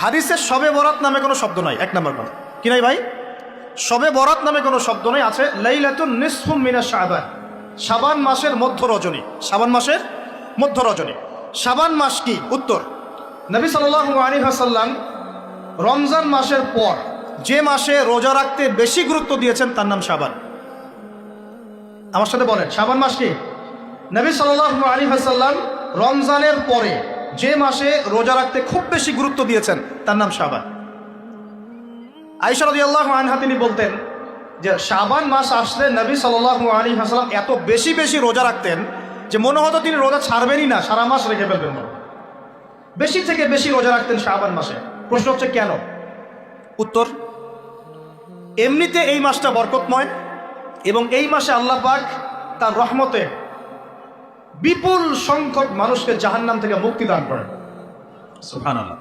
হাদিসে শবে বরাত নামে কোনো শব্দ নাই, এক নম্বর কথা। কি নাই ভাই? শবে বরাত নামে কোনো শব্দ নাই, আছে লাইলাতুন নিসফুম মিনাশ শাবান, শাবান মাসের মধ্য রজনী। শাবান মাসের মধ্য রজনী। শাবান মাস কি? উত্তর, নবী সাল্লাল্লাহু আলাইহি ওয়াসাল্লাম রমজান মাসের পর যে মাসে রোজা রাখতে বেশি গুরুত্ব দিয়েছেন তার নাম শাবান। আমার সাথে বলেন, শাবান মাস কি? নবী সাল্লাল্লাহু আলাইহি ওয়াসাল্লাম রমজানের পরে যে মাসে রোজা রাখতে খুব বেশি গুরুত্ব দিয়েছেন তার নাম শাবান। আয়েশা রাদিয়াল্লাহু আনহা তিনি বলতেন যে শাবান মাস আসলে নবী সাল্লাল্লাহু আলাইহি ওয়াসাল্লাম এত বেশি বেশি রোজা রাখতেন যে মনে হতো তিনি রোজা ছাড়বেনই না, সারা মাস রেখে ফেলবেন। বেশি থেকে বেশি রোজা রাখতেন শাবান মাসে। প্রশ্ন হচ্ছে কেন? উত্তর, এমনিতে এই মাসটা বরকতময় এবং এই মাসে আল্লাহ পাক তার রহমতে বিপুল সংখ্যক মানুষকে জাহান্নাম থেকে মুক্তি দান করেন। সুবহানাল্লাহ।